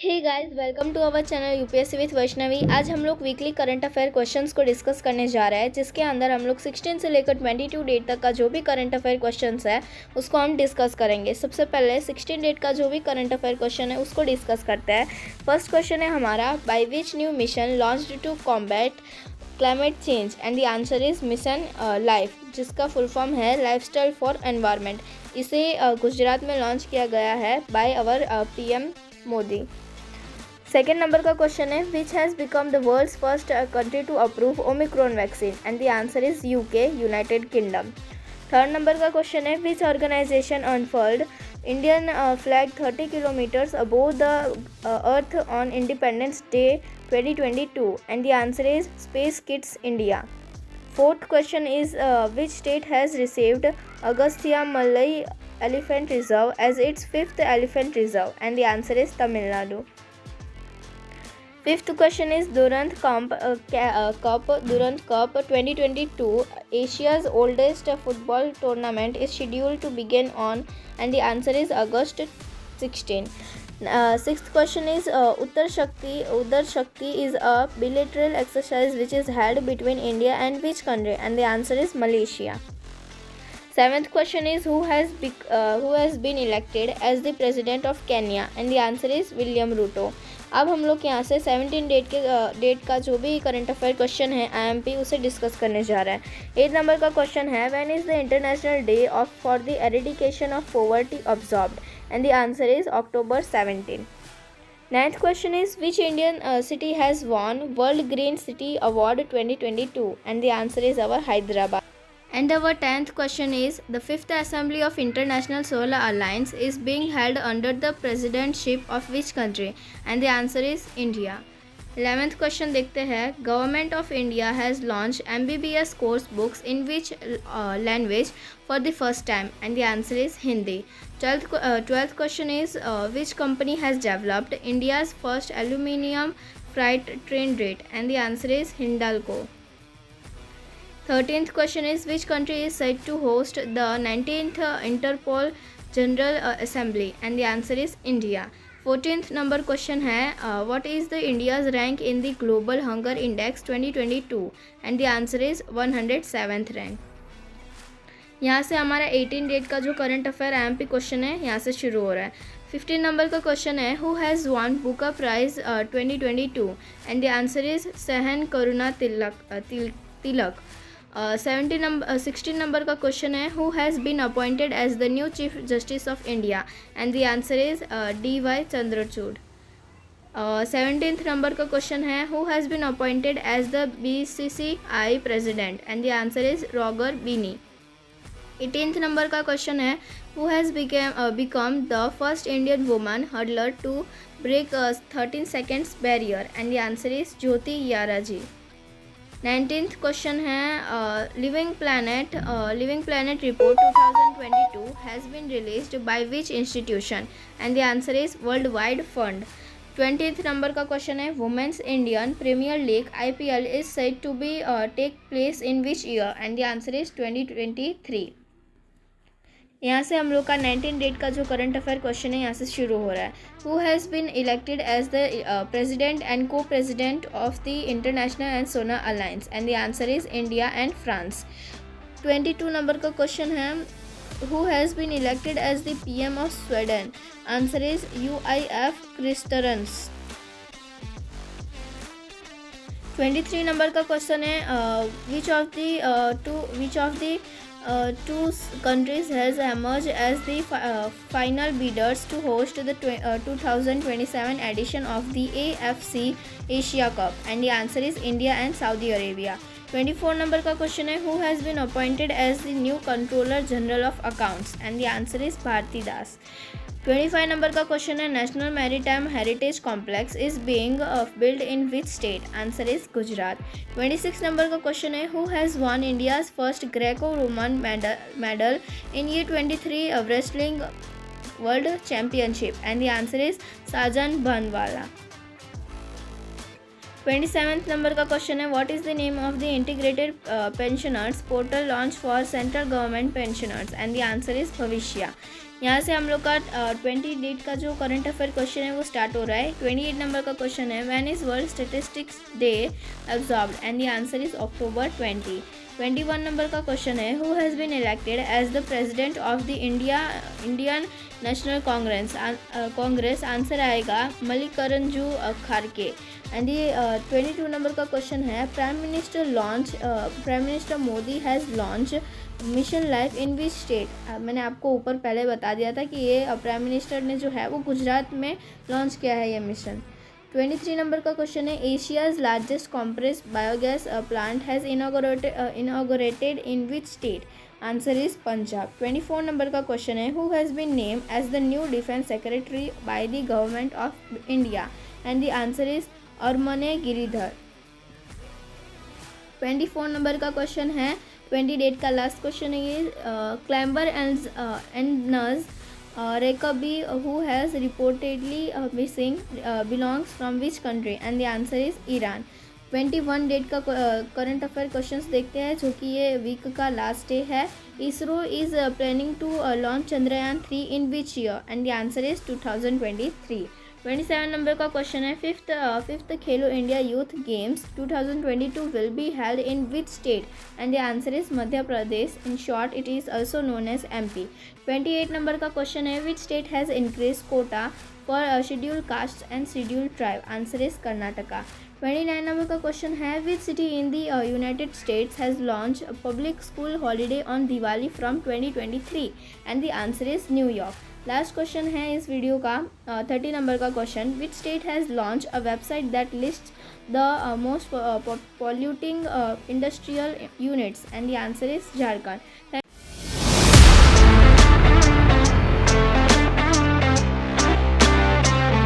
Hey guys, welcome to our channel UPSC with Vaishnavi. आज हम लोग वीकली करंट अफेयर क्वेश्चंस को डिस्कस करने जा रहे हैं, जिसके अंदर हम लोग 16 से लेकर 22 डेट तक का जो भी करंट अफेयर क्वेश्चंस है उसको हम डिस्कस करेंगे। सबसे पहले 16 डेट का जो भी करंट अफेयर क्वेश्चन है उसको डिस्कस करते हैं। फर्स्ट क्वेश्चन है हमारा, by which new mission launched to combat climate change, and the answer is mission life, जिसका फुल फॉर्म है लाइफस्टाइल फॉर एनवायरनमेंट। इसे गुजरात में लॉन्च किया गया है by our PM Modi. Second number का क्वेश्चन है, which has become the world's first country to approve Omicron vaccine, and the answer is UK, United Kingdom. Third number का question है, which organisation unfurled Indian flag 30 kilometres above the earth on independence day 2022, and the answer is space kids India. Fourth question is, which state has received Agastya मलई elephant reserve as its fifth elephant reserve, and the answer is Tamil Nadu. Fifth question is, Durand Cup 2022, Asia's oldest football tournament, is scheduled to begin on, and the answer is August 16. Sixth question is, Uttar Shakti is a bilateral exercise which is held between India and which country, and the answer is Malaysia. Seventh question is, who has been elected as the president of Kenya, and the answer is William Ruto. अब हम लोग यहाँ से 17 date का जो भी current affair question है IMP उसे डिस्कस करने जा रहा है। 8 नंबर का क्वेश्चन है, when is the international day of for the eradication of poverty observed, and the answer is October 17. Ninth question is, which Indian city has won World Green City Award 2022, and the answer is our Hyderabad. And our 10th question is, the 5th Assembly of International Solar Alliance is being held under the presidentship of which country, and the answer is India. 11th question देखते हैं, Government of India has launched MBBS course books in which language for the first time, and the answer is Hindi. 12th question is, which company has developed India's first aluminium freight train rate, and the answer is Hindalco. 13th question is, which country is said to host the 19th Interpol General Assembly, and the answer is India. 14th number question है, what is the India's rank in the Global Hunger Index 2022, and the answer is 107th rank. यहाँ से हमारा 18 date का जो current affair IMP question है यहाँ से शुरू हो रहा है। 15 नंबर का क्वेश्चन है, who has won Booker Prize 2022, and the answer is Shehan Karunatilaka. 16 number का क्वेश्चन है, who has been appointed as the new chief justice of India, and the answer is DY Chandrachud. 17th number का question है, who has been appointed as the BCCI president, and the answer is Roger Binny. 18th number का question है, who has become the first Indian woman hurdler to break 13 seconds barrier, and the answer is Jyothi Yarraji. 19th question है, Living Planet Report 2022 has been released by which institution, and the answer is World Wide Fund. 20th number का question है, Women's Indian Premier League IPL is said to be take place in which year, and the answer is 2023। यहाँ से हम लोग का 19 date का जो current affair question है यहाँ से शुरू हो रहा है। Who has been elected as the president and co president of the International and Solar Alliance, and the answer is India and France. 22 number का क्वेश्चन है, who has been elected as the PM of Sweden, answer is UIF Kristersson. 23 number का question है, which of the two countries has emerged as the final bidders to host the 2027 edition of the AFC Asia Cup, and the answer is India and Saudi Arabia. 24 number का question है, who has been appointed as the new Controller General of Accounts, and the answer is Bharti Das. 25 number का question है, national maritime heritage complex is being build in which state, answer is Gujarat. 26 number का question है, who has won India's first Greco Roman medal in Year 23 wrestling world championship, and the answer is Sajan Bhanwala. 27th number का question है, what is the name of the integrated pensioners portal launch for central government pensioners, and the answer is भविष्य। यहाँ से हम लोग का 28 का जो करंट अफेयर क्वेश्चन है वो स्टार्ट हो रहा है। 28 नंबर का क्वेश्चन है, when is world statistics day observed, and the answer is October 20। 21 number का क्वेश्चन है, who has been elected as the president of the Indian National Congress, answer आएगा मल्लिकार्जुन खड़गे। एंड ये 22 नंबर का क्वेश्चन है, prime minister Modi has launch mission life in which state. मैंने आपको ऊपर पहले बता दिया था कि ये प्राइम मिनिस्टर ने जो है वो गुजरात में लॉन्च किया है ये मिशन। 23 नंबर का क्वेश्चन है, Asia's largest compress biogas plant has inaugurated in which state, answer is Punjab. 24 number का क्वेश्चन है, who has been name as the new defence secretary by the government of India, and the answer is Aramane Giridhar. 24 number का question है, 28 का last question है ये, climber and Naz Rekabi who has reportedly missing belongs from which country, and the answer is Iran. 21 date का current affair questions देखते हैं जो कि ये वीक का लास्ट डे है। ISRO is planning to launch Chandrayaan 3 in which year, and the answer is 2023। 27 number का question है, fifth Khelo India youth games 2022 will be held in which state, and the answer is Madhya Pradesh, in short it is also known as MP। 28 number का question है, which state has increase quota for schedule caste and schedule tribe, answer is Karnataka. 29 number का question है, which city in the United states has launch public school holiday on Diwali from 2023, and the answer is New York. Last question है इस video का 30 number का question, which state has launch a website that list the most polluting industrial units, and the answer is Jharkhand.